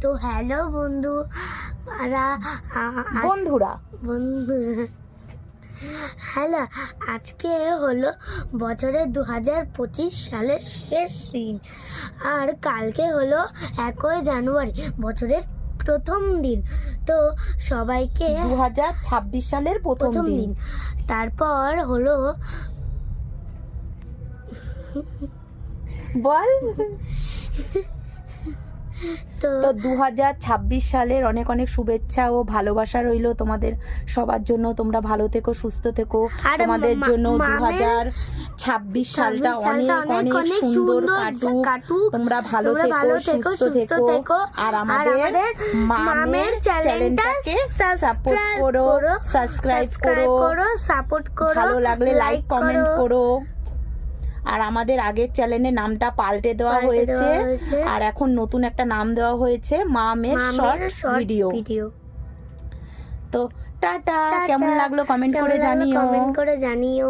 তো হ্যালো বন্ধুরা বন্ধুরা হ্যালো, আজকে হলো বছরের 2025 সালের শেষ দিন, আর কালকে হলো 1 জানুয়ারি, বছরের প্রথম দিন। তো সবাইকে 2026 সালের প্রথম দিন। তারপর হলো বল। তো তো 2026 সালের অনেক অনেক শুভেচ্ছা ও ভালোবাসা রইলো তোমাদের সবার জন্য। তোমরা ভালো থেকো, সুস্থ থেকো। আর তোমাদের জন্য মামের 2026 সালটা অনেক অনেক সুন্দর কাটুক। তোমরা ভালো থেকো, সুস্থ থেকো। আর আমাদের মামের চ্যানেলটাকে সাপোর্ট করো, সাবস্ক্রাইব করো, সাপোর্ট করো, ভালো লাগলে লাইক কমেন্ট করো। আর আমাদের আগের চ্যানেলের নামটা পাল্টে দেওয়া হয়েছে, আর এখন নতুন একটা নাম দেওয়া হয়েছে মামের শর্ট ভিডিও। তো টাটা, কেমন লাগলো কমেন্ট করে জানিও।